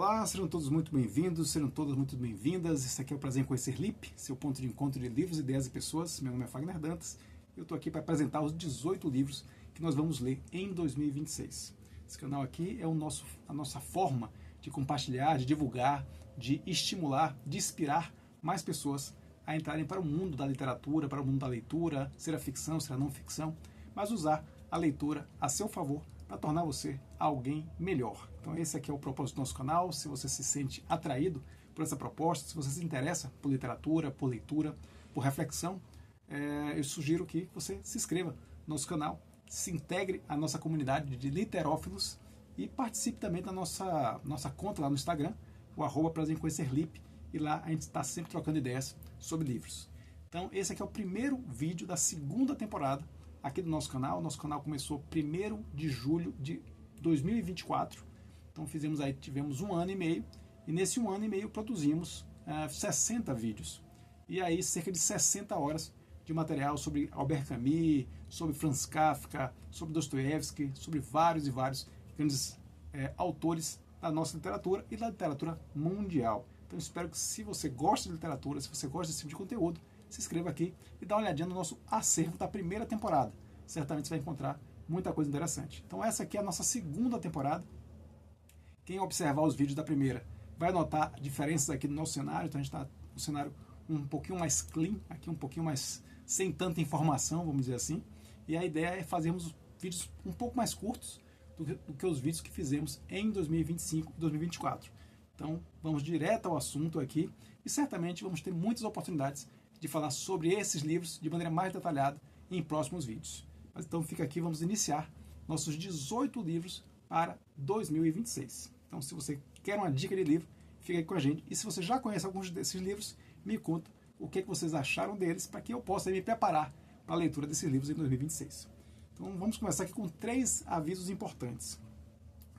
Olá, sejam todos muito bem-vindos, sejam todas muito bem-vindas. Esse aqui é o Prazer em Conhecer LIP, seu ponto de encontro de livros, ideias e pessoas. Meu nome é Fagner Dantas e eu estou aqui para apresentar os 18 livros que nós vamos ler em 2026. Esse canal aqui é a nossa forma de compartilhar, de divulgar, de estimular, de inspirar mais pessoas a entrarem para o mundo da literatura, para o mundo da leitura, seja ficção, seja não ficção, mas usar a leitura a seu favor para tornar você alguém melhor. Então esse aqui é o propósito do nosso canal. Se você se sente atraído por essa proposta, se você se interessa por literatura, por leitura, por reflexão, eu sugiro que você se inscreva no nosso canal, se integre à nossa comunidade de literófilos e participe também da nossa conta lá no Instagram, o @Prazer em Conhecer LIP, e lá a gente está sempre trocando ideias sobre livros. Então esse aqui é o primeiro vídeo da segunda temporada aqui do nosso canal. Nosso canal começou 1º de julho de 2024, então tivemos 1 ano e meio, e nesse 1 ano e meio produzimos 60 vídeos, e aí cerca de 60 horas de material sobre Albert Camus, sobre Franz Kafka, sobre Dostoiévski, sobre vários e vários grandes autores da nossa literatura e da literatura mundial. Então espero que, se você gosta de literatura, se você gosta desse tipo de conteúdo, se inscreva aqui e dá uma olhadinha no nosso acervo da primeira temporada. Certamente você vai encontrar muita coisa interessante. Então essa aqui é a nossa segunda temporada. Quem observar os vídeos da primeira vai notar diferenças aqui no nosso cenário. Então a gente está um cenário um pouquinho mais clean, aqui um pouquinho mais sem tanta informação, vamos dizer assim. E a ideia é fazermos vídeos um pouco mais curtos do que os vídeos que fizemos em 2025 e 2024. Então vamos direto ao assunto aqui e certamente vamos ter muitas oportunidades de falar sobre esses livros de maneira mais detalhada em próximos vídeos. Mas então fica aqui, vamos iniciar nossos 18 livros para 2026. Então se você quer uma dica de livro, fica aqui com a gente. E se você já conhece alguns desses livros, me conta o que vocês acharam deles, para que eu possa me preparar para a leitura desses livros em 2026. Então vamos começar aqui com 3 avisos importantes.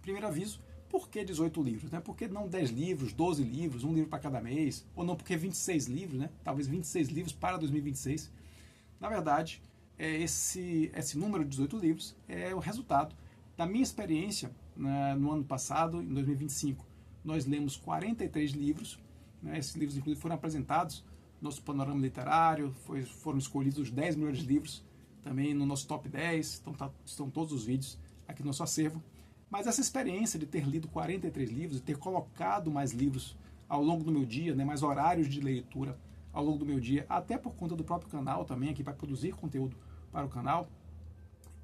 Primeiro aviso: por que 18 livros? Né? Por que não 10 livros, 12 livros, um livro para cada mês? Ou não, porque 26 livros, né? Talvez 26 livros para 2026. Na verdade, esse número de 18 livros é o resultado da minha experiência, né, no ano passado, em 2025. Nós lemos 43 livros, né? Esses livros, inclusive, foram apresentados no nosso panorama literário, foram escolhidos os 10 melhores livros, também no nosso top 10, então estão todos os vídeos aqui no nosso acervo. Mas essa experiência de ter lido 43 livros e ter colocado mais livros ao longo do meu dia, né, mais horários de leitura ao longo do meu dia, até por conta do próprio canal também, aqui para produzir conteúdo para o canal,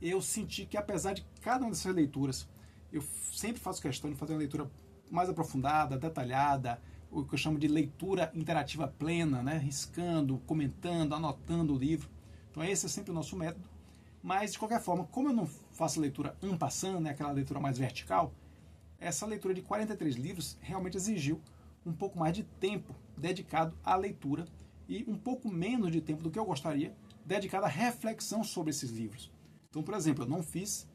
eu senti que, apesar de cada uma dessas leituras, eu sempre faço questão de fazer uma leitura mais aprofundada, detalhada, o que eu chamo de leitura interativa plena, né, riscando, comentando, anotando o livro. Então esse é sempre o nosso método. Mas, de qualquer forma, como eu não faço leitura en passant, né, aquela leitura mais vertical, essa leitura de 43 livros realmente exigiu um pouco mais de tempo dedicado à leitura e um pouco menos de tempo do que eu gostaria dedicado à reflexão sobre esses livros. Então, por exemplo, eu não fiz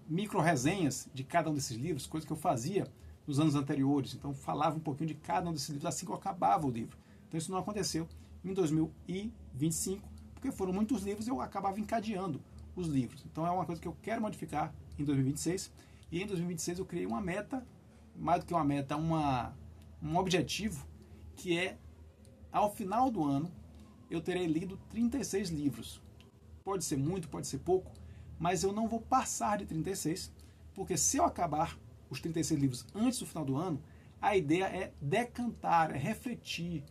micro-resenhas de cada um desses livros, coisa que eu fazia nos anos anteriores. Então, falava um pouquinho de cada um desses livros assim que eu acabava o livro. Então, isso não aconteceu em 2025, porque foram muitos livros e eu acabava encadeando os livros. Então é uma coisa que eu quero modificar em 2026. E em 2026 eu criei uma meta, mais do que uma meta, um objetivo, que é, ao final do ano, eu terei lido 36 livros. Pode ser muito, pode ser pouco, mas eu não vou passar de 36, porque se eu acabar os 36 livros antes do final do ano, a ideia é decantar, é refletir,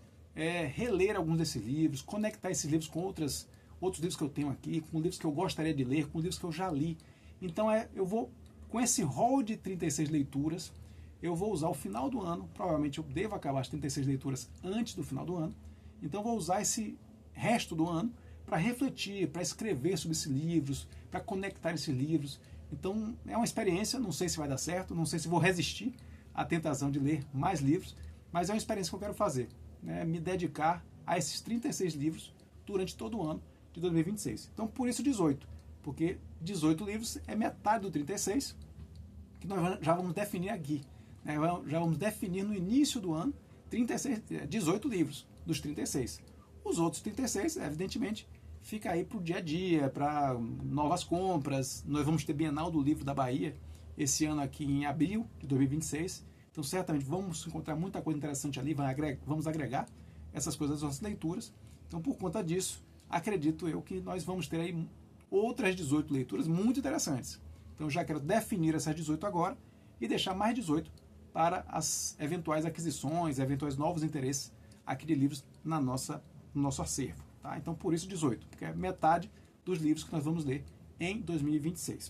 reler alguns desses livros, conectar esses livros com outros livros que eu tenho aqui, com livros que eu gostaria de ler, com livros que eu já li. Então eu vou, com esse rol de 36 leituras, eu vou usar o final do ano, provavelmente eu devo acabar as 36 leituras antes do final do ano, então eu vou usar esse resto do ano para refletir, para escrever sobre esses livros, para conectar esses livros. Então é uma experiência, não sei se vai dar certo, não sei se vou resistir à tentação de ler mais livros, mas é uma experiência que eu quero fazer. Me dedicar a esses 36 livros durante todo o ano de 2026. Então por isso 18, porque 18 livros é metade do 36, que nós já vamos definir aqui, né? Já vamos definir no início do ano 18 livros dos 36. Os outros 36, evidentemente, fica aí para o dia a dia, para novas compras. Nós vamos ter Bienal do Livro da Bahia esse ano aqui em abril de 2026, Então, certamente, vamos encontrar muita coisa interessante ali, vamos agregar essas coisas às nossas leituras. Então, por conta disso, acredito eu que nós vamos ter aí outras 18 leituras muito interessantes. Então, eu já quero definir essas 18 agora e deixar mais 18 para as eventuais aquisições, eventuais novos interesses aqui de livros no nosso acervo. Tá? Então, por isso 18, porque é metade dos livros que nós vamos ler em 2026.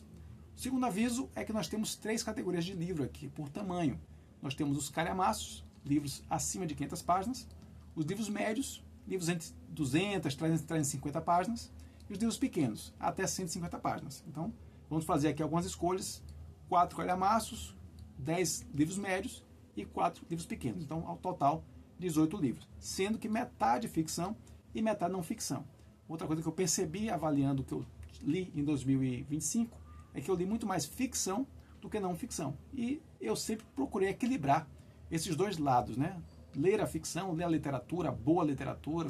O segundo aviso é que nós temos 3 categorias de livro aqui, por tamanho. Nós temos os calhamaços, livros acima de 500 páginas, os livros médios, livros entre 200 e 350 páginas, e os livros pequenos, até 150 páginas. Então, vamos fazer aqui algumas escolhas, 4 calhamaços, 10 livros médios e 4 livros pequenos. Então, ao total, 18 livros, sendo que metade ficção e metade não ficção. Outra coisa que eu percebi avaliando o que eu li em 2025 é que eu li muito mais ficção do que não ficção. E eu sempre procurei equilibrar esses dois lados, né? Ler a ficção, ler a literatura, boa literatura,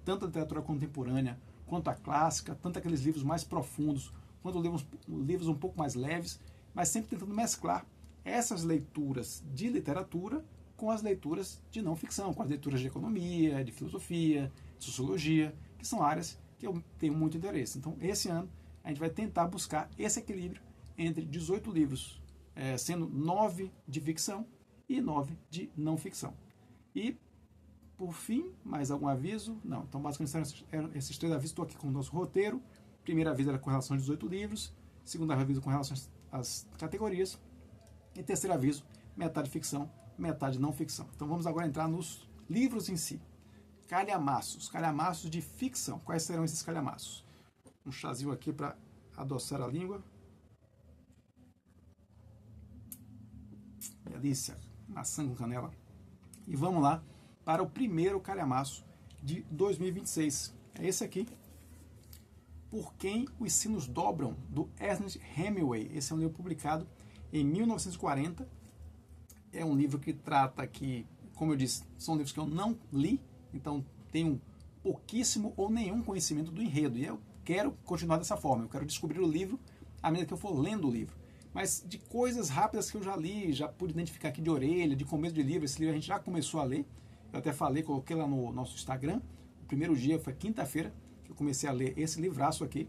tanto a literatura contemporânea quanto a clássica, tanto aqueles livros mais profundos, quanto livros um pouco mais leves, mas sempre tentando mesclar essas leituras de literatura com as leituras de não ficção, com as leituras de economia, de filosofia, de sociologia, que são áreas que eu tenho muito interesse. Então, esse ano, a gente vai tentar buscar esse equilíbrio entre 18 livros, sendo 9 de ficção e 9 de não ficção. E, por fim, mais algum aviso? Não. Então, basicamente, esses 3 avisos. Estou aqui com o nosso roteiro. Primeiro aviso era com relação aos 18 livros. Segundo aviso com relação às categorias. E terceiro aviso, metade ficção, metade não ficção. Então, vamos agora entrar nos livros em si. Calhamaços de ficção. Quais serão esses calhamaços? Um chazinho aqui para adoçar a língua. Delícia. Maçã com canela. E vamos lá para o primeiro calhamaço de 2026. É esse aqui. Por Quem os Sinos Dobram, do Ernest Hemingway. Esse é um livro publicado em 1940. É um livro que trata aqui, como eu disse, são livros que eu não li, então tenho pouquíssimo ou nenhum conhecimento do enredo. E eu quero continuar dessa forma. Eu quero descobrir o livro à medida que eu for lendo o livro. Mas de coisas rápidas que eu já li, já pude identificar aqui de orelha, de começo de livro, esse livro a gente já começou a ler. Eu até falei, coloquei lá no nosso Instagram. O primeiro dia foi quinta-feira que eu comecei a ler esse livraço aqui.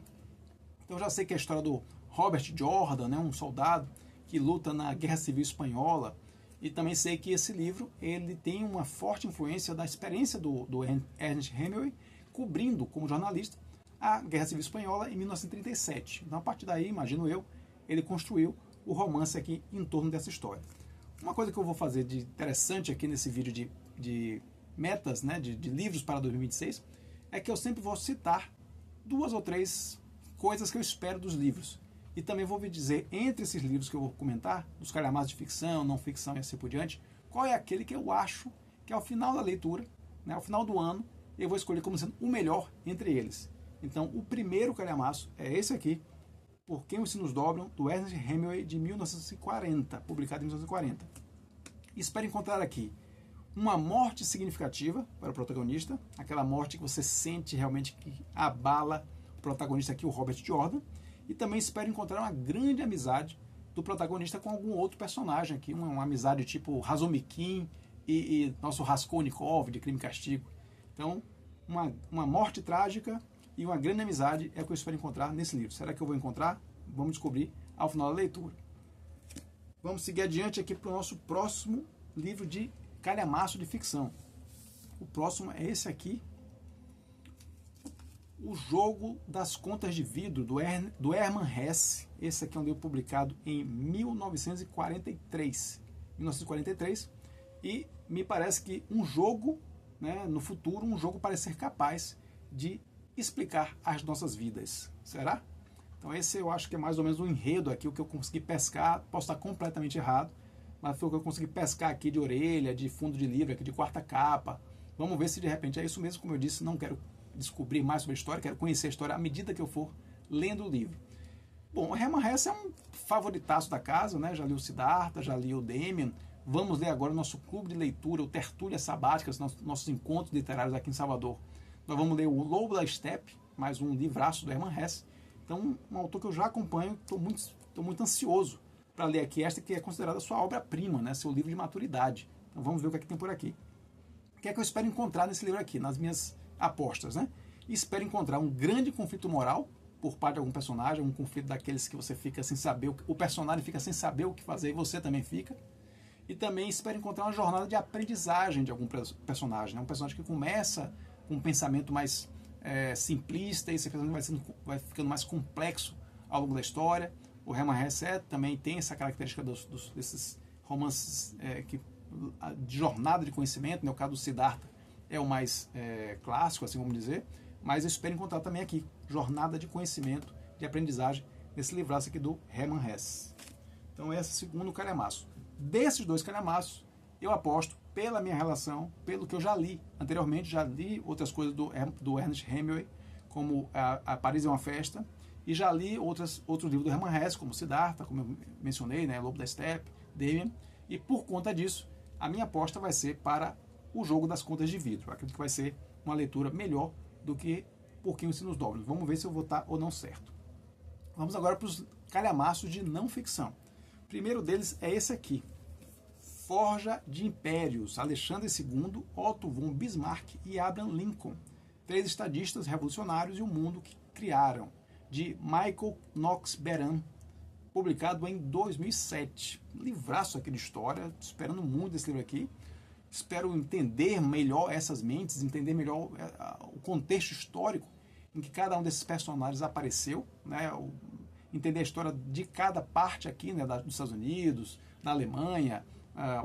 Então eu já sei que é a história do Robert Jordan, né, um soldado que luta na Guerra Civil Espanhola. E também sei que esse livro ele tem uma forte influência da experiência do Ernest Hemingway, cobrindo como jornalista a Guerra Civil Espanhola em 1937. Então, a partir daí, imagino eu, ele construiu o romance aqui em torno dessa história. Uma coisa que eu vou fazer de interessante aqui nesse vídeo de metas, né, de livros para 2026, é que eu sempre vou citar 2 ou 3 coisas que eu espero dos livros. E também vou dizer, entre esses livros que eu vou comentar, dos calhamaços de ficção, não ficção e assim por diante, qual é aquele que eu acho que ao final da leitura, né, ao final do ano, eu vou escolher como sendo o melhor entre eles. Então, o primeiro calhamaço é esse aqui, Por Quem os Sinos Dobram, do Ernest Hemingway, de 1940, publicado em 1940. Espero encontrar aqui uma morte significativa para o protagonista, aquela morte que você sente realmente que abala o protagonista aqui, o Robert Jordan, e também espero encontrar uma grande amizade do protagonista com algum outro personagem aqui, uma amizade tipo Razumikin e nosso Raskolnikov de Crime e Castigo. Então, uma morte trágica e uma grande amizade é o que eu espero encontrar nesse livro. Será que eu vou encontrar? Vamos descobrir ao final da leitura. Vamos seguir adiante aqui para o nosso próximo livro de calhamaço de ficção. O próximo é esse aqui, O Jogo das Contas de Vidro, do Hermann Hesse. Esse aqui é um livro publicado em 1943. E me parece que um jogo, né, no futuro, um jogo parece ser capaz de explicar as nossas vidas. Será? Então esse eu acho que é mais ou menos o enredo aqui, o que eu consegui pescar. Posso estar completamente errado, mas foi o que eu consegui pescar aqui de orelha, de fundo de livro, aqui de quarta capa. Vamos ver se de repente é isso mesmo. Como eu disse, não quero descobrir mais sobre a história, quero conhecer a história à medida que eu for lendo o livro. Bom, o Hermann Hesse é um favoritaço da casa, né? Já li o Siddhartha, já li o Demian. Vamos ler agora o nosso clube de leitura, o Tertúlia Sabática, nossos encontros literários aqui em Salvador. Nós vamos ler o Lobo da Steppe, mais um livraço do Hermann Hesse. Então, um autor que eu já acompanho, estou muito ansioso para ler aqui esta que é considerada sua obra-prima, né? Seu livro de maturidade. Então vamos ver o que é que tem por aqui. O que é que eu espero encontrar nesse livro aqui, nas minhas apostas, né? Espero encontrar um grande conflito moral por parte de algum personagem, um conflito daqueles que você fica sem saber, o personagem fica sem saber o que fazer e você também fica. E também espero encontrar uma jornada de aprendizagem de algum personagem, né? Um personagem que começa com um pensamento mais simplista e esse personagem vai ficando mais complexo ao longo da história. O Hermann Hesse também tem essa característica desses romances de jornada de conhecimento, né? O caso do Siddhartha é o mais clássico, assim vamos dizer, mas eu espero encontrar também aqui jornada de conhecimento, de aprendizagem, nesse livraço aqui do Hermann Hesse. Então esse é o segundo calhamaço. Desses dois calhamaços, eu aposto pela minha relação, pelo que eu já li anteriormente, já li outras coisas do Ernest Hemingway, como a Paris é uma Festa, e já li outros livros do Hermann Hesse, como Siddhartha, como eu mencionei, né, Lobo da Steppe, Damien, e por conta disso, a minha aposta vai ser para o Jogo das Contas de Vidro. Eu acredito que vai ser uma leitura melhor do que Porquinho e nos Dobros. Vamos ver se eu vou estar ou não certo. Vamos agora para os calhamaços de não ficção. O primeiro deles é esse aqui. Forja de Impérios, Alexandre II, Otto von Bismarck e Abraham Lincoln. 3 estadistas revolucionários e o mundo que criaram, de Michael Knox Beran, publicado em 2007. Livraço aqui de história, esperando muito esse livro aqui. Espero entender melhor essas mentes, entender melhor o contexto histórico em que cada um desses personagens apareceu, né? Entender a história de cada parte aqui, né? Dos Estados Unidos, da Alemanha,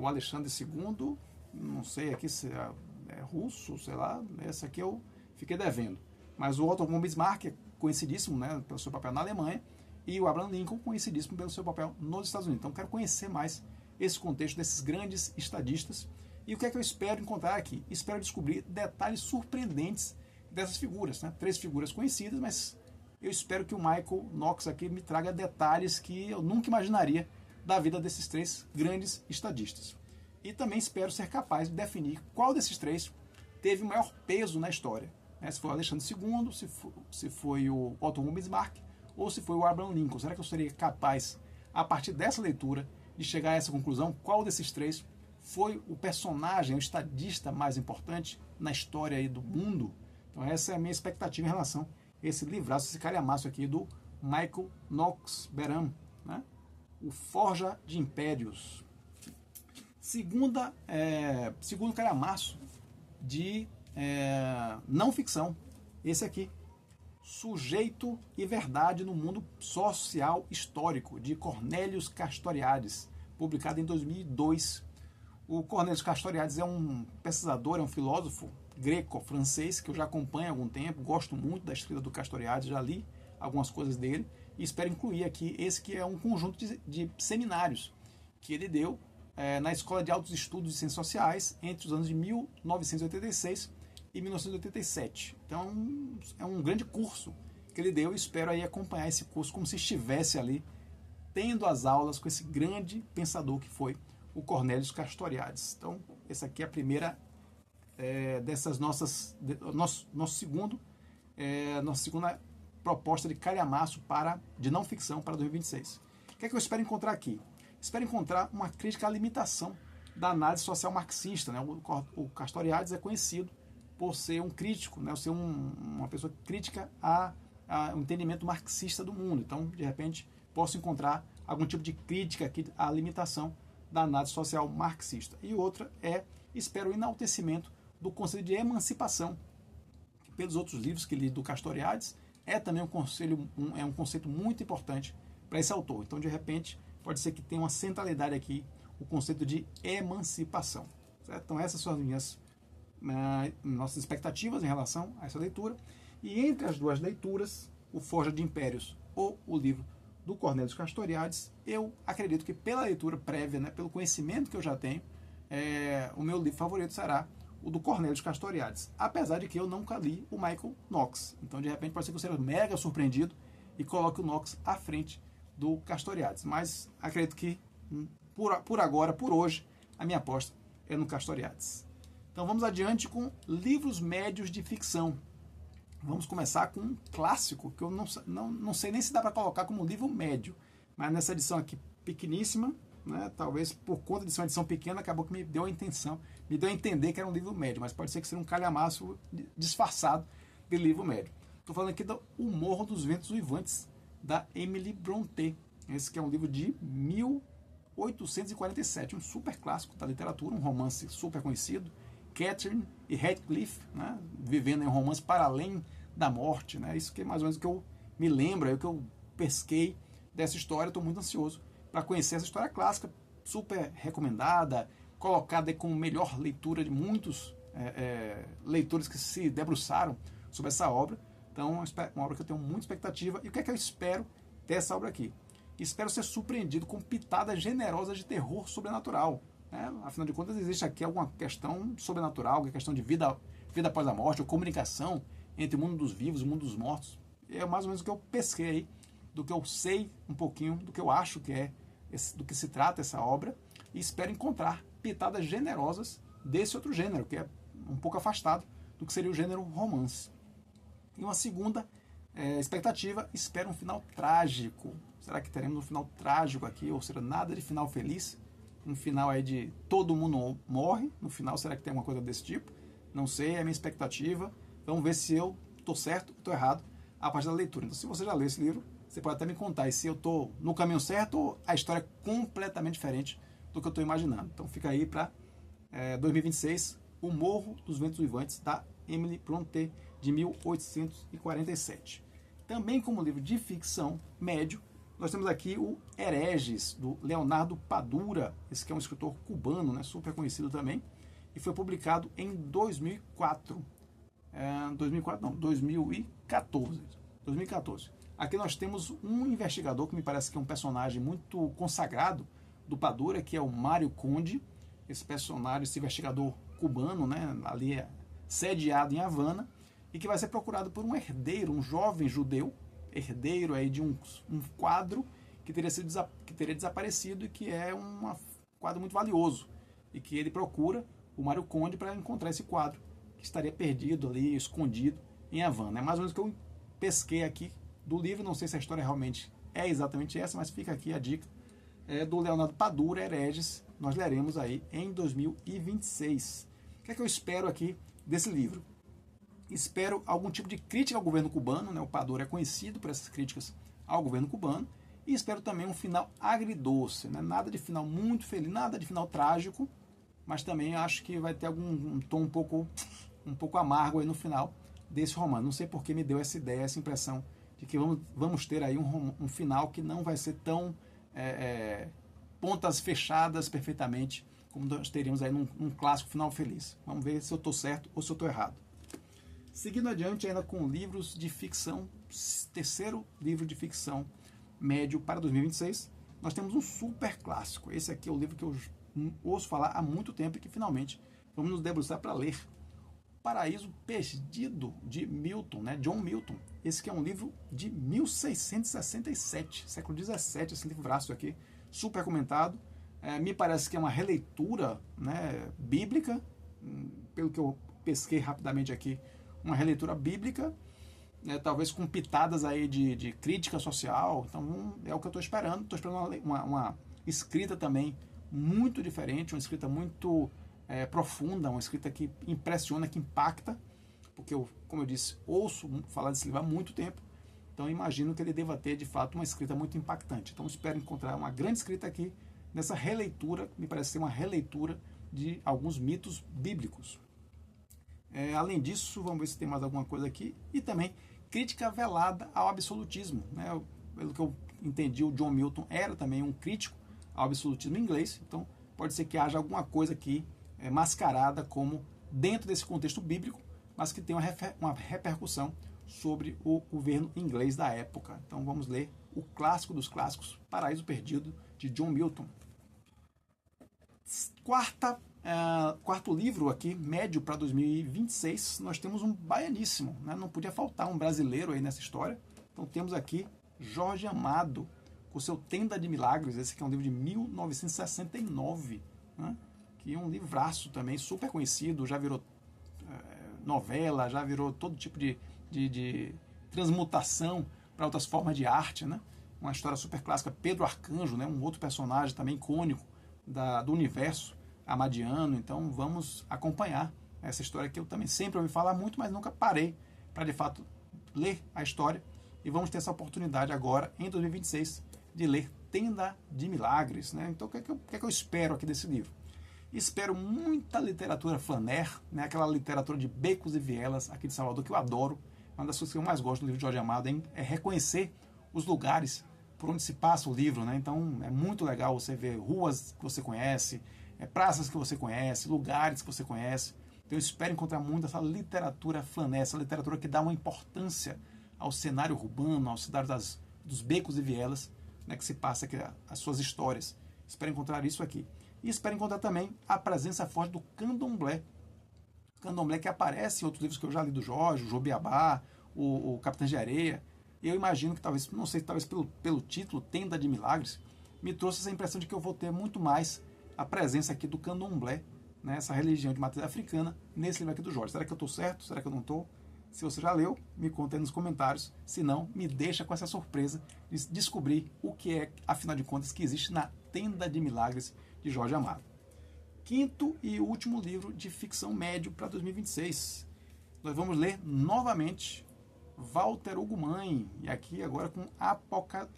o Alexandre II, não sei aqui se é russo, sei lá, essa aqui eu fiquei devendo. Mas o Otto von Bismarck é conhecidíssimo, né, pelo seu papel na Alemanha, e o Abraham Lincoln conhecidíssimo pelo seu papel nos Estados Unidos. Então quero conhecer mais esse contexto desses grandes estadistas. E o que é que eu espero encontrar aqui? Espero descobrir detalhes surpreendentes dessas figuras, né? 3 figuras conhecidas, mas eu espero que o Michael Knox aqui me traga detalhes que eu nunca imaginaria da vida desses 3 grandes estadistas. E também espero ser capaz de definir qual desses 3 teve o maior peso na história. Né? Se foi o Alexandre II, se foi o Otto von Bismarck ou se foi o Abraham Lincoln. Será que eu seria capaz, a partir dessa leitura, de chegar a essa conclusão? Qual desses 3 foi o personagem, o estadista mais importante na história aí do mundo? Então essa é a minha expectativa em relação a esse livraço, esse calhamaço aqui do Michael Knox Beran, né? O Forja de Impérios. Segundo calhamaço de não ficção, esse aqui, Sujeito e Verdade no Mundo Social Histórico, de Cornelius Castoriadis, publicado em 2002. O Cornelius Castoriadis é um pesquisador, é um filósofo greco-francês que eu já acompanho há algum tempo, gosto muito da escrita do Castoriadis, já li algumas coisas dele e espero incluir aqui esse que é um conjunto de seminários que ele deu na Escola de Altos Estudos de Ciências Sociais entre os anos de 1986 e 1987. Então é um grande curso que ele deu e espero aí acompanhar esse curso como se estivesse ali tendo as aulas com esse grande pensador que foi o Cornelius Castoriadis. Então, essa aqui é a primeira dessas nossa segunda proposta de calhamaço de não ficção para 2026. O que é que eu espero encontrar aqui? Espero encontrar uma crítica à limitação da análise social marxista. Né? O Castoriadis é conhecido por ser um crítico, né? Ser uma pessoa crítica ao entendimento marxista do mundo. Então, de repente, posso encontrar algum tipo de crítica aqui à limitação da análise social marxista. E outra espero o enaltecimento do conceito de emancipação, que pelos outros livros que li do Castoriadis, é também um conceito muito importante para esse autor. Então, de repente, pode ser que tenha uma centralidade aqui o conceito de emancipação. Certo? Então, essas são as nossas expectativas em relação a essa leitura. E entre as 2 leituras, o Forja de Impérios ou o livro do Cornelius Castoriadis, eu acredito que pela leitura prévia, né, pelo conhecimento que eu já tenho, o meu livro favorito será o do Cornelius Castoriadis, apesar de que eu nunca li o Michael Knox. Então, de repente, pode ser que eu seja mega surpreendido e coloque o Knox à frente do Castoriadis. Mas acredito que, por agora, por hoje, a minha aposta é no Castoriadis. Então, vamos adiante com livros médios de ficção. Vamos começar com um clássico, que eu não sei nem se dá para colocar como livro médio, mas nessa edição aqui pequeníssima, né? Talvez por conta de ser uma edição pequena, acabou que me deu a intenção, me deu a entender que era um livro médio, mas pode ser que seja um calhamaço disfarçado de livro médio. Estou falando aqui do O Morro dos Ventos Uivantes, da Emily Brontë. Esse que é um livro de 1847, um super clássico da literatura, um romance super conhecido. Catherine e Heathcliff, né, vivendo em um romance para além da morte, né? Isso que é mais ou menos o que eu me lembro, é o que eu pesquei dessa história. Estou muito ansioso para conhecer essa história clássica, super recomendada, colocada como melhor leitura de muitos leitores que se debruçaram sobre essa obra. Então, é uma obra que eu tenho muita expectativa. E o que é que eu espero dessa obra aqui? Espero ser surpreendido com pitadas generosas de terror sobrenatural. Afinal de contas, existe aqui alguma questão sobrenatural, alguma questão de vida após a morte, ou comunicação entre o mundo dos vivos e o mundo dos mortos. É mais ou menos o que eu pesquei aí, do que eu sei um pouquinho, do que eu acho que é, do que se trata essa obra, e espero encontrar pitadas generosas desse outro gênero, que é um pouco afastado do que seria o gênero romance. E uma segunda expectativa, espero um final trágico. Será que teremos um final trágico aqui, ou será nada de final feliz? Um final aí de todo mundo morre, no final será que tem alguma coisa desse tipo? Não sei, é a minha expectativa. Vamos ver se eu estou certo ou estou errado a partir da leitura. Então, se você já leu esse livro, você pode até me contar se eu estou no caminho certo ou a história é completamente diferente do que eu estou imaginando. Então fica aí para 2026, O Morro dos Ventos Uivantes, da Emily Brontë, de 1847. Também como livro de ficção médio, nós temos aqui o Hereges, do Leonardo Padura. Esse que é um escritor cubano, né, super conhecido também, e foi publicado em 2014. 2014. Aqui nós temos um investigador que me parece que é um personagem muito consagrado do Padura, que é o Mário Conde. Esse personagem, esse investigador cubano, né, ali é sediado em Havana, e que vai ser procurado por um herdeiro, um jovem judeu, herdeiro aí de um quadro que teria desaparecido e que é um quadro muito valioso, e que ele procura o Mário Conde para encontrar esse quadro que estaria perdido ali, escondido em Havana. É mais ou menos o que eu pesquei aqui do livro. Não sei se a história realmente é exatamente essa, mas fica aqui a dica. Do Leonardo Padura, Hereges, nós leremos aí em 2026. O que é que eu espero aqui desse livro? Espero algum tipo de crítica ao governo cubano, né? O Padura é conhecido por essas críticas ao governo cubano, e espero também um final agridoce, né? Nada de final muito feliz, nada de final trágico, mas também acho que vai ter um tom um pouco amargo aí no final desse romance. Não sei porque me deu essa ideia, essa impressão de que vamos ter aí um final que não vai ser tão pontas fechadas perfeitamente como nós teríamos aí num clássico final feliz. Vamos ver se eu estou certo ou se eu estou errado. Seguindo adiante ainda com livros de ficção, terceiro livro de ficção médio para 2026, nós temos um super clássico. Esse aqui é o livro que eu ouço falar há muito tempo e que finalmente vamos nos debruçar para ler. Paraíso Perdido, de Milton, né? John Milton. Esse que é um livro de 1667, século 17, esse livraço aqui, super comentado. Me parece que é uma releitura, né, bíblica, pelo que eu pesquei rapidamente aqui, uma releitura bíblica, né, talvez com pitadas aí de crítica social. Então é o que eu estou esperando. Estou esperando uma escrita também muito diferente, uma escrita muito profunda, uma escrita que impressiona, que impacta, porque eu, como eu disse, ouço falar desse livro há muito tempo, então imagino que ele deva ter de fato uma escrita muito impactante. Então espero encontrar uma grande escrita aqui nessa releitura, me parece ser uma releitura de alguns mitos bíblicos. Além disso, vamos ver se tem mais alguma coisa aqui, e também crítica velada ao absolutismo, né? Pelo que eu entendi, o John Milton era também um crítico ao absolutismo inglês, então pode ser que haja alguma coisa aqui mascarada como dentro desse contexto bíblico, mas que tem uma repercussão sobre o governo inglês da época. Então vamos ler o clássico dos clássicos, Paraíso Perdido, de John Milton. Quarto livro aqui, médio para 2026, nós temos um baianíssimo, né? Não podia faltar um brasileiro aí nessa história. Então temos aqui Jorge Amado, com seu Tenda de Milagres. Esse aqui é um livro de 1969, né? Que é um livraço também, super conhecido, já virou novela, já virou todo tipo de transmutação para outras formas de arte, né? uma história super clássica, Pedro Arcanjo, né, um outro personagem também icônico do universo amadiano. Então vamos acompanhar essa história que eu também sempre ouvi falar muito, mas nunca parei para de fato ler a história. E vamos ter essa oportunidade agora, em 2026, de ler Tenda de Milagres, né? Então o que é que eu espero aqui desse livro? Espero muita literatura flaner, né? Aquela literatura de becos e vielas aqui de Salvador, que eu adoro. Uma das coisas que eu mais gosto do livro de Jorge Amado é reconhecer os lugares por onde se passa o livro, né? Então é muito legal você ver ruas que você conhece, praças que você conhece, lugares que você conhece. Então eu espero encontrar muito essa literatura flaner, essa literatura que dá uma importância ao cenário urbano, ao cenário dos becos e vielas, né, que se passa aqui, as suas histórias. Espero encontrar isso aqui. E espero encontrar também a presença forte do candomblé. Candomblé que aparece em outros livros que eu já li do Jorge, o Jobiabá, o Capitães de Areia. Eu imagino que talvez, não sei, talvez pelo título, Tenda de Milagres, me trouxe essa impressão de que eu vou ter muito mais a presença aqui do candomblé, né, essa religião de matriz africana, nesse livro aqui do Jorge. Será que eu estou certo? Será que eu não estou? Se você já leu, me conta aí nos comentários. Se não, me deixa com essa surpresa de descobrir o que é, afinal de contas, que existe na Tenda de Milagres de Jorge Amado. Quinto e último livro de ficção médio para 2026. Nós vamos ler novamente Walter Ugumãe, e aqui agora com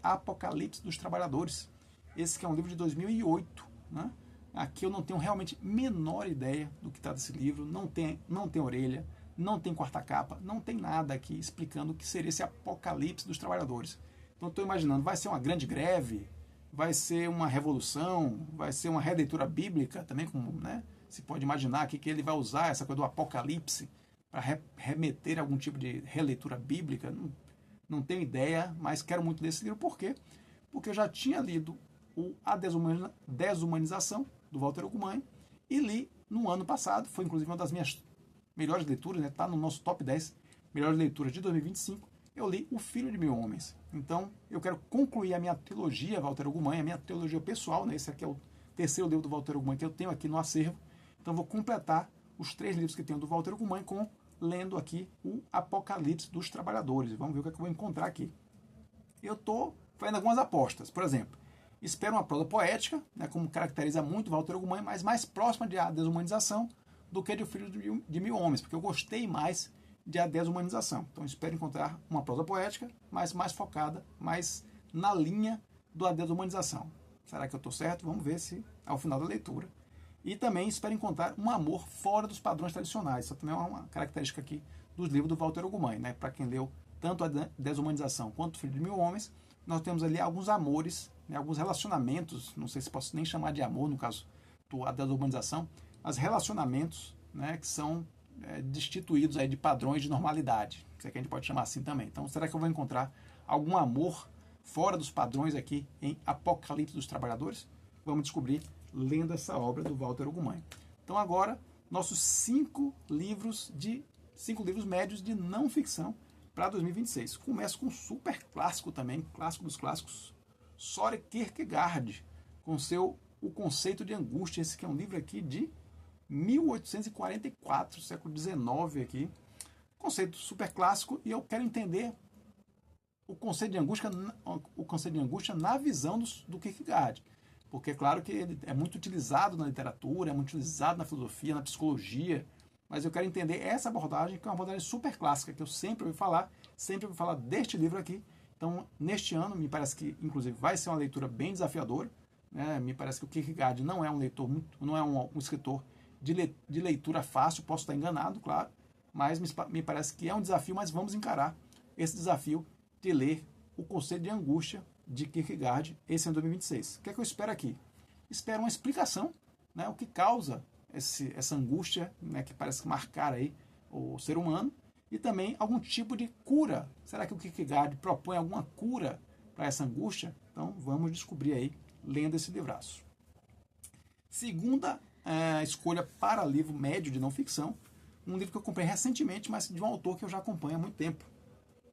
Apocalipse dos Trabalhadores. Esse que é um livro de 2008, né? Aqui eu não tenho realmente menor ideia do que está desse livro, não tem orelha, não tem quarta capa, não tem nada aqui explicando o que seria esse apocalipse dos trabalhadores. Então estou imaginando, vai ser uma grande greve, vai ser uma revolução, vai ser uma releitura bíblica também, como, né, se pode imaginar aqui que ele vai usar essa coisa do apocalipse para remeter a algum tipo de releitura bíblica. Não tenho ideia, mas quero muito desse livro. Por quê? Porque eu já tinha lido A Desumanização, do Walter Ugumãe, e li no ano passado, foi inclusive uma das minhas melhores leituras, né? Tá no nosso top 10 melhores leituras de 2025, eu li O Filho de Mil Homens. Então, eu quero concluir a minha trilogia Walter Ugumãe, a minha trilogia pessoal, né? Esse aqui é o terceiro livro do Walter Ugumãe que eu tenho aqui no acervo. Então, vou completar os 3 livros que tenho do Walter Ugumãe lendo aqui o Apocalipse dos Trabalhadores. Vamos ver o que é que eu vou encontrar aqui. Eu estou fazendo algumas apostas. Por exemplo, espero uma prosa poética, né, como caracteriza muito Walter Ugumãe, mas mais próxima de A Desumanização do que de O Filho de Mil Homens, porque eu gostei mais de A Desumanização. Então espero encontrar uma prosa poética, mas mais focada, mais na linha do A Desumanização. Será que eu estou certo? Vamos ver se ao final da leitura. E também espero encontrar um amor fora dos padrões tradicionais. Isso também é uma característica aqui dos livros do Walter Ugumãe, né? Para quem leu tanto A Desumanização quanto O Filho de Mil Homens, nós temos ali alguns amores, né, alguns relacionamentos, não sei se posso nem chamar de amor, no caso da desumanização, mas relacionamentos, né, que são destituídos aí de padrões de normalidade, se é que a gente pode chamar assim também. Então, será que eu vou encontrar algum amor fora dos padrões aqui em Apocalipse dos Trabalhadores? Vamos descobrir lendo essa obra do Walter Ugumãe. Então, agora, nossos 5 livros médios de não ficção para 2026. Começo com um super clássico também, clássico dos clássicos, Søren Kierkegaard, com O Conceito de Angústia. Esse que é um livro aqui de 1844, século XIX aqui. Conceito super clássico, e eu quero entender o conceito de angústia na visão do Kierkegaard. Porque é claro que ele é muito utilizado na literatura, é muito utilizado na filosofia, na psicologia, mas eu quero entender essa abordagem, que é uma abordagem super clássica, que eu sempre ouvi falar deste livro aqui. Então, neste ano, me parece que, inclusive, vai ser uma leitura bem desafiadora, né? Me parece que o Kierkegaard não é um leitor, não é um escritor de leitura fácil, posso estar enganado, claro, mas me parece que é um desafio, mas vamos encarar esse desafio de ler O Conceito de Angústia, de Kierkegaard, esse ano 2026. O que é que eu espero aqui? Espero uma explicação, né, o que causa essa angústia, né, que parece marcar aí o ser humano, e também algum tipo de cura. Será que o Kierkegaard propõe alguma cura para essa angústia? Então vamos descobrir aí, lendo esse livraço. Segunda escolha para livro médio de não ficção, um livro que eu comprei recentemente, mas de um autor que eu já acompanho há muito tempo.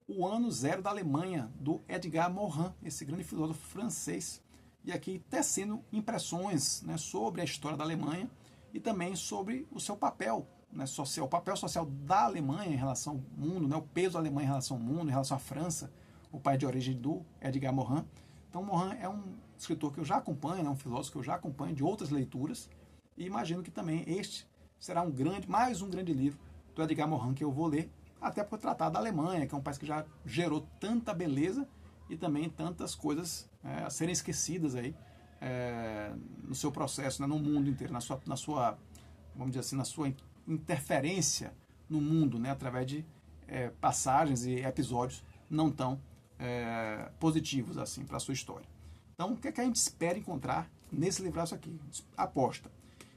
O Ano Zero da Alemanha, do Edgar Morin, esse grande filósofo francês, e aqui tecendo impressões, né, sobre a história da Alemanha e também sobre o seu papel, né, social, o papel social da Alemanha em relação ao mundo, né, o peso da Alemanha em relação ao mundo, em relação à França, o pai de origem do Edgar Morin. Então, Morin é um escritor que eu já acompanho, é um filósofo que eu já acompanho de outras leituras, e imagino que também este será mais um grande livro do Edgar Morin que eu vou ler, até por tratar da Alemanha, que é um país que já gerou tanta beleza e também tantas coisas a serem esquecidas aí no seu processo, né, no mundo inteiro, na sua, vamos dizer assim, na sua interferência no mundo, né, através de passagens e episódios não tão positivos assim para a sua história. Então, o que é que a gente espera encontrar nesse livraço aqui? Aposta.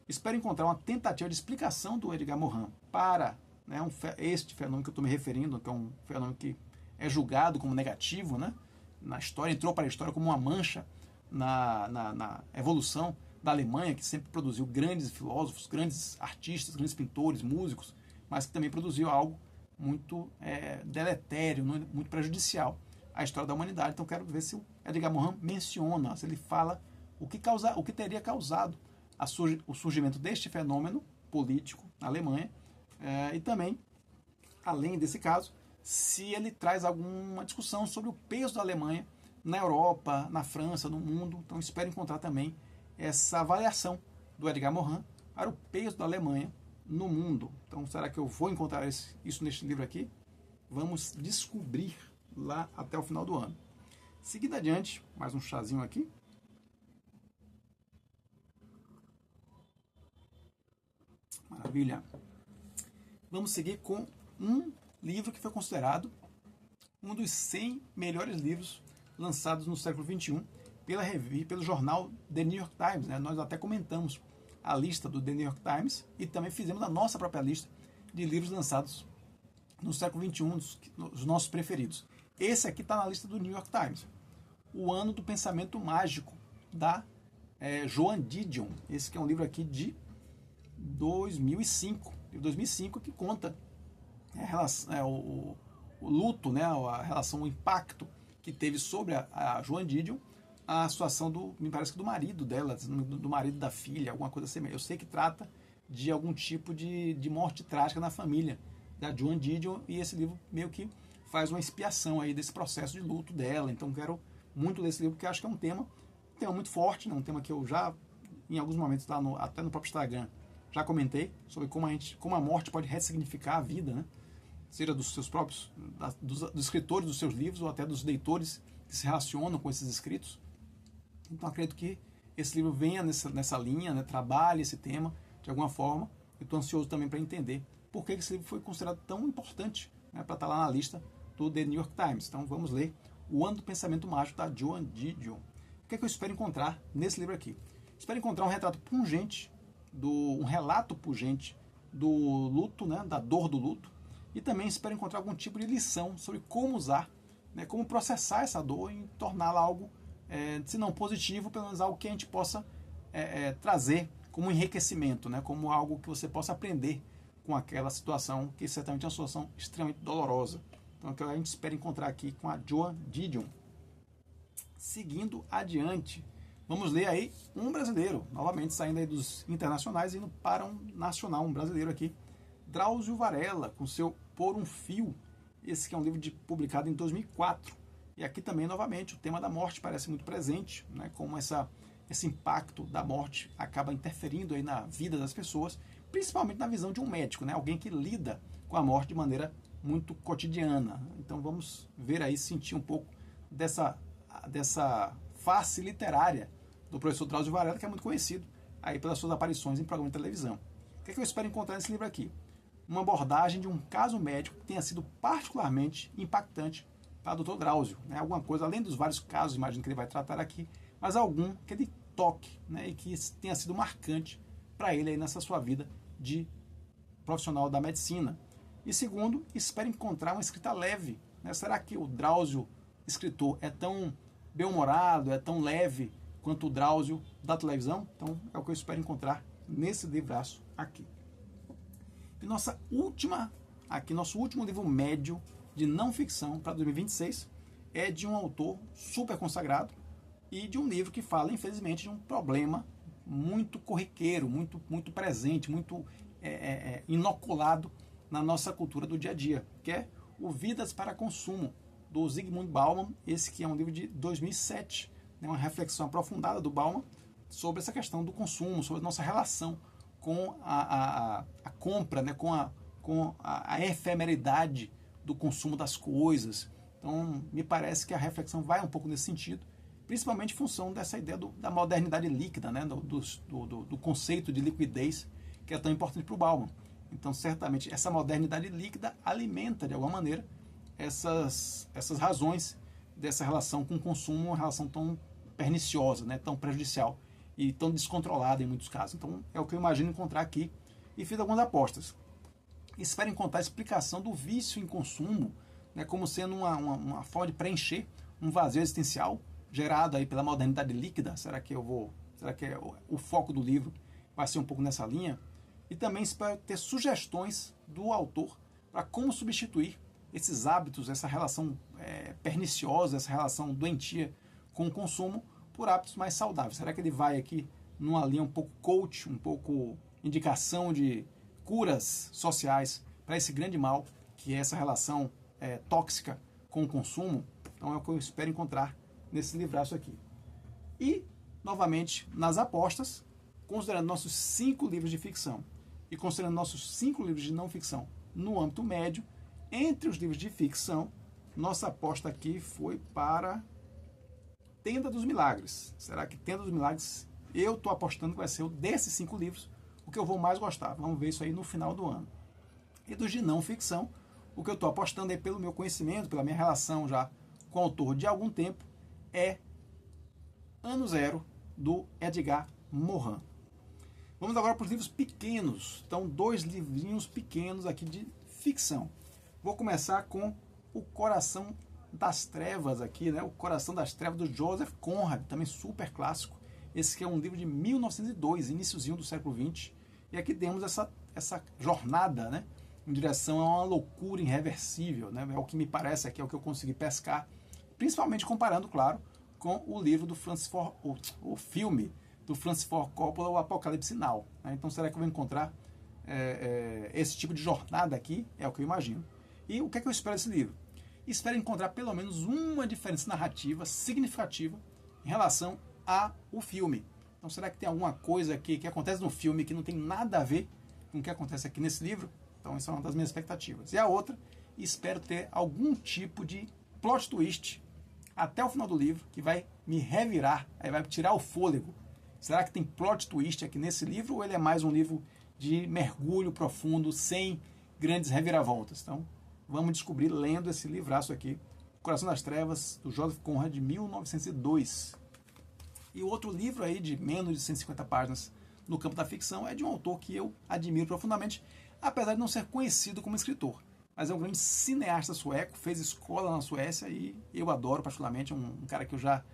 Espero encontrar uma tentativa de explicação do Edgar Morin para, né, este fenômeno que eu estou me referindo, que é um fenômeno que é julgado como negativo, né, na história, entrou para a história como uma mancha na evolução da Alemanha, que sempre produziu grandes filósofos, grandes artistas, grandes pintores, músicos, mas que também produziu algo muito deletério, muito prejudicial à história da humanidade. Então quero ver se o Edgar Morin menciona, se ele fala o que teria causado o surgimento deste fenômeno político na Alemanha, e também, além desse caso, se ele traz alguma discussão sobre o peso da Alemanha na Europa, na França, no mundo. Então espero encontrar também essa avaliação do Edgar Morin para o peso da Alemanha no mundo. Então será que eu vou encontrar isso neste livro aqui? Vamos descobrir lá até o final do ano. Seguindo adiante, mais um chazinho aqui. Maravilha. Vamos seguir com um livro que foi considerado um dos 100 melhores livros lançados no século XXI pelo jornal The New York Times, né? Nós até comentamos a lista do The New York Times e também fizemos a nossa própria lista de livros lançados no século XXI, os nossos preferidos. Esse aqui está na lista do New York Times. O Ano do Pensamento Mágico, da Joan Didion. Esse que é um livro aqui de 2005. De 2005, que conta o luto, né, a relação, o impacto que teve sobre a Joan Didion, a situação me parece que do marido dela, do marido da filha, alguma coisa assim. Eu sei que trata de algum tipo de morte trágica na família da Joan Didion, e esse livro meio que faz uma expiação aí desse processo de luto dela. Então quero muito ler esse livro, porque acho que é um tema muito forte, né, um tema que eu já, em alguns momentos, até no próprio Instagram, já comentei sobre como a morte pode ressignificar a vida, né? Seja dos seus próprios, dos escritores dos seus livros, ou até dos leitores que se relacionam com esses escritos. Então acredito que esse livro venha nessa linha, né? Trabalhe esse tema de alguma forma. Eu estou ansioso também para entender por que esse livro foi considerado tão importante, né, para estar lá na lista do The New York Times. Então vamos ler O Ano do Pensamento Mágico, da Joan Didion. O que é que eu espero encontrar nesse livro aqui? Espero encontrar um relato pungente do luto, né, da dor do luto, e também espero encontrar algum tipo de lição sobre como usar, né, como processar essa dor e torná-la algo, se não positivo, pelo menos algo que a gente possa trazer como enriquecimento, né, como algo que você possa aprender com aquela situação, que certamente é uma situação extremamente dolorosa. Então, é o que a gente espera encontrar aqui com a Joan Didion. Seguindo adiante, vamos ler aí um brasileiro, novamente saindo aí dos internacionais e indo para um nacional, um brasileiro aqui, Drauzio Varela, com seu Por um Fio. Esse que é um livro publicado em 2004. E aqui também, novamente, o tema da morte parece muito presente, né? Como esse impacto da morte acaba interferindo aí na vida das pessoas, principalmente na visão de um médico, né? Alguém que lida com a morte de maneira muito cotidiana. Então vamos ver aí, sentir um pouco dessa face literária do professor Drauzio Varela, que é muito conhecido aí pelas suas aparições em programas de televisão. O que é que eu espero encontrar nesse livro aqui? Uma abordagem de um caso médico que tenha sido particularmente impactante para o Dr. Drauzio, né? Alguma coisa, além dos vários casos, imagino que ele vai tratar aqui, mas algum que ele toque, né? E que tenha sido marcante para ele aí nessa sua vida de profissional da medicina. E segundo, espero encontrar uma escrita leve, né? Será que o Drauzio, escritor, é tão bem-humorado, é tão leve quanto o Drauzio da televisão? Então é o que eu espero encontrar nesse livraço aqui. E nosso último livro médio de não ficção para 2026 é de um autor super consagrado e de um livro que fala, infelizmente, de um problema muito corriqueiro, muito presente, muito inoculado na nossa cultura do dia a dia, que é o Vidas para Consumo, do Zygmunt Bauman, esse que é um livro de 2007, né, uma reflexão aprofundada do Bauman sobre essa questão do consumo, sobre a nossa relação com a compra, né, com a efemeridade do consumo das coisas. Então, me parece que a reflexão vai um pouco nesse sentido, principalmente em função dessa ideia da modernidade líquida, né, do conceito de liquidez, que é tão importante para o Bauman. Então, certamente, essa modernidade líquida alimenta, de alguma maneira, essas razões dessa relação com o consumo, uma relação tão perniciosa, né, tão prejudicial e tão descontrolada em muitos casos. Então, é o que eu imagino encontrar aqui, e fiz algumas apostas. Espero encontrar a explicação do vício em consumo, né, como sendo uma forma de preencher um vazio existencial gerado aí pela modernidade líquida. Será que o foco do livro vai ser um pouco nessa linha? E também espero ter sugestões do autor para como substituir esses hábitos, essa relação perniciosa, essa relação doentia com o consumo, por hábitos mais saudáveis. Será que ele vai aqui numa linha um pouco coach, um pouco indicação de curas sociais para esse grande mal, que é essa relação tóxica com o consumo? Então é o que eu espero encontrar nesse livraço aqui. E, novamente, nas apostas, considerando nossos 5 livros de ficção e considerando nossos 5 livros de não ficção no âmbito médio, entre os livros de ficção, nossa aposta aqui foi para Tenda dos Milagres. Será que Tenda dos Milagres, eu estou apostando que vai ser desses 5 livros o que eu vou mais gostar? Vamos ver isso aí no final do ano. E dos de não ficção, o que eu estou apostando aí pelo meu conhecimento, pela minha relação já com o autor de algum tempo, é Ano Zero, do Edgar Morin. Vamos agora para os livros pequenos. Então, 2 livrinhos pequenos aqui de ficção. Vou começar com O Coração das Trevas aqui, né? O Coração das Trevas, do Joseph Conrad, também super clássico. Esse que é um livro de 1902, iniciozinho do século XX. E aqui temos essa jornada, né, em direção a uma loucura irreversível, né? É o que me parece aqui, é o que eu consegui pescar, principalmente comparando, claro, com o livro do o filme do Francis Ford Coppola, O Apocalipse Now. Né? Então, será que eu vou encontrar esse tipo de jornada aqui? É o que eu imagino. E o que é que eu espero desse livro? Espero encontrar pelo menos uma diferença narrativa significativa em relação ao filme. Então, será que tem alguma coisa aqui que acontece no filme que não tem nada a ver com o que acontece aqui nesse livro? Então, essa é uma das minhas expectativas. E a outra, espero ter algum tipo de plot twist até o final do livro, que vai me revirar, aí vai tirar o fôlego. Será que tem plot twist aqui nesse livro, ou ele é mais um livro de mergulho profundo, sem grandes reviravoltas? Então, vamos descobrir lendo esse livraço aqui, Coração das Trevas, do Joseph Conrad, de 1902. E o outro livro aí, de menos de 150 páginas, no campo da ficção, é de um autor que eu admiro profundamente, apesar de não ser conhecido como escritor. Mas é um grande cineasta sueco, fez escola na Suécia e eu adoro particularmente, um cara que eu já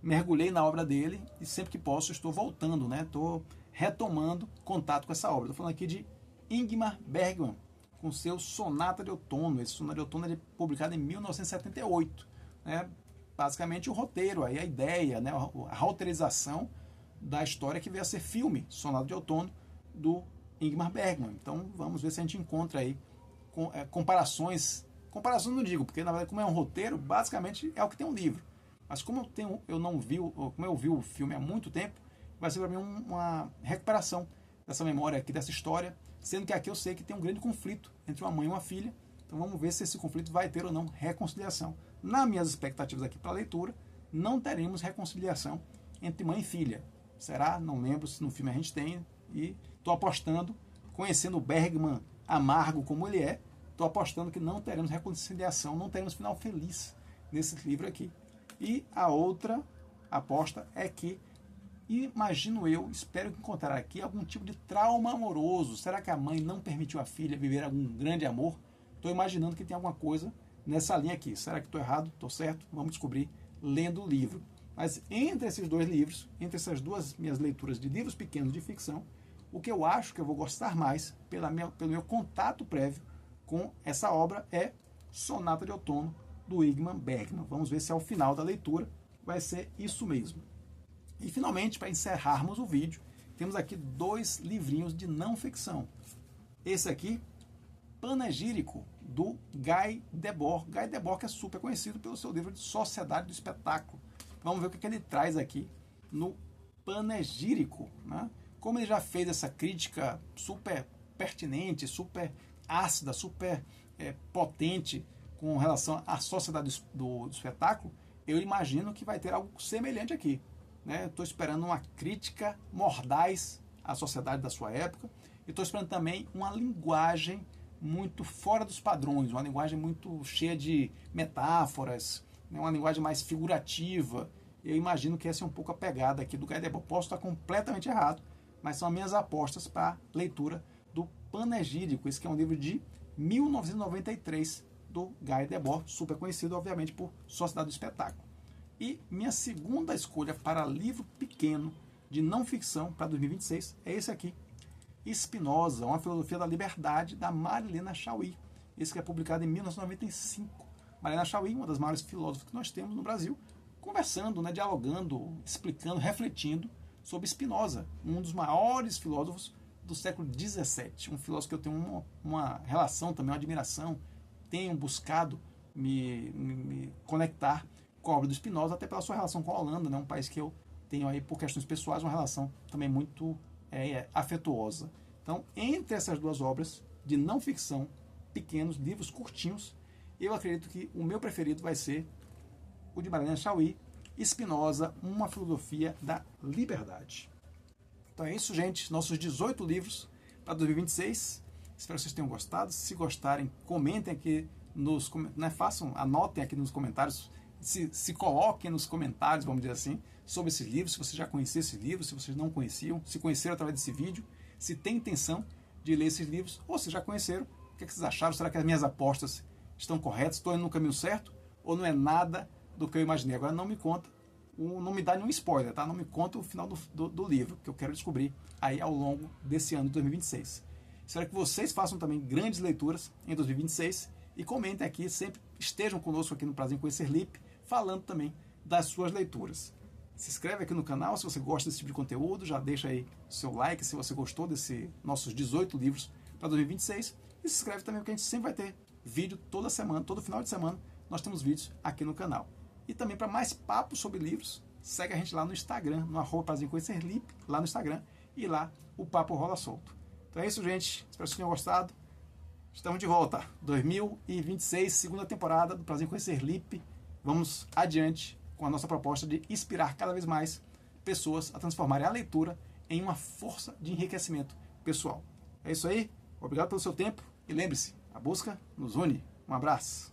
mergulhei na obra dele e sempre que posso estou voltando, né? Estou retomando contato com essa obra. Estou falando aqui de Ingmar Bergman, com seu Sonata de Outono. Esse Sonata de Outono é publicado em 1978. Né? Basicamente o roteiro, aí a ideia, né? A roteirização da história que veio a ser filme, Sonata de Outono, do Ingmar Bergman. Então vamos ver se a gente encontra aí comparações não digo, porque na verdade como é um roteiro, basicamente é o que tem um livro, mas como eu vi o filme há muito tempo, vai ser para mim uma recuperação dessa memória aqui, dessa história, sendo que aqui eu sei que tem um grande conflito entre uma mãe e uma filha, então vamos ver se esse conflito vai ter ou não reconciliação. Nas minhas expectativas aqui para a leitura, não teremos reconciliação entre mãe e filha. Será? Não lembro se no filme a gente tem, e estou apostando, conhecendo o Bergman amargo como ele é, estou apostando que não teremos reconciliação, não teremos final feliz nesse livro aqui. E a outra aposta é que, espero encontrar aqui algum tipo de trauma amoroso. Será que a mãe não permitiu à filha viver algum grande amor? Estou imaginando que tem alguma coisa nessa linha aqui. Será que estou errado? Estou certo? Vamos descobrir lendo o livro. Mas entre esses 2 livros, entre essas 2 minhas leituras de livros pequenos de ficção, o que eu acho que eu vou gostar mais, pelo meu contato prévio com essa obra, é Sonata de Outono, do Ingmar Bergman. Vamos ver se ao final da leitura vai ser isso mesmo. E finalmente, para encerrarmos o vídeo, temos aqui 2 livrinhos de não ficção. Esse aqui, Panegírico, do Guy Debord. Guy Debord, que é super conhecido pelo seu livro de Sociedade do Espetáculo. Vamos ver o que ele traz aqui no Panegírico, né? Como ele já fez essa crítica super pertinente, super ácida, super potente com relação à sociedade do espetáculo, eu imagino que vai ter algo semelhante aqui, né? Estou esperando uma crítica mordaz à sociedade da sua época e estou esperando também uma linguagem muito fora dos padrões, uma linguagem muito cheia de metáforas, né? Uma linguagem mais figurativa. Eu imagino que essa é um pouco a pegada aqui do Guy Debord. Posso estar completamente errado, mas são as minhas apostas para a leitura do Panegírico. Esse que é um livro de 1993 do Guy Debord, super conhecido, obviamente, por Sociedade do Espetáculo. E minha segunda escolha para livro pequeno de não ficção para 2026 é esse aqui, Spinoza, uma filosofia da liberdade, da Marilena Chaui. Esse que é publicado em 1995. Marilena Chaui, uma das maiores filósofas que nós temos no Brasil, conversando, né, dialogando, explicando, refletindo sobre Spinoza, um dos maiores filósofos do século XVII, um filósofo que eu tenho uma relação também, uma admiração, tenho buscado me conectar com a obra do Spinoza, até pela sua relação com a Holanda, né, um país que eu tenho aí, por questões pessoais, uma relação também muito afetuosa. Então, entre essas duas obras de não ficção, pequenos, livros curtinhos, eu acredito que o meu preferido vai ser o de Marilena Chaui, Spinoza, uma filosofia da liberdade. Então é isso, gente. Nossos 18 livros para 2026. Espero que vocês tenham gostado. Se gostarem, comentem aqui nos comentários, anotem aqui nos comentários, se coloquem nos comentários, vamos dizer assim, sobre esses livros, se vocês já conheciam esses livros, se vocês não conheciam, se conheceram através desse vídeo, se tem intenção de ler esses livros, ou se já conheceram, o que vocês acharam? Será que as minhas apostas estão corretas? Estou indo no caminho certo? Ou não é nada do que eu imaginei? Agora não me conta, não me dá nenhum spoiler, tá? Não me conta o final do livro, que eu quero descobrir aí ao longo desse ano de 2026. Espero que vocês façam também grandes leituras em 2026 e comentem aqui, sempre estejam conosco aqui no Prazer em Conhecer Lippe, falando também das suas leituras. Se inscreve aqui no canal se você gosta desse tipo de conteúdo, já deixa aí seu like se você gostou desses nossos 18 livros para 2026 e se inscreve também porque a gente sempre vai ter vídeo toda semana, todo final de semana nós temos vídeos aqui no canal. E também para mais papos sobre livros, segue a gente lá no Instagram, no @Prazer em Conhecer Lippe, lá no Instagram, e lá o papo rola solto. Então é isso, gente. Espero que vocês tenham gostado. Estamos de volta. 2026, segunda temporada do Prazer em Conhecer Lippe. Vamos adiante com a nossa proposta de inspirar cada vez mais pessoas a transformarem a leitura em uma força de enriquecimento pessoal. É isso aí. Obrigado pelo seu tempo e lembre-se, a busca nos une. Um abraço.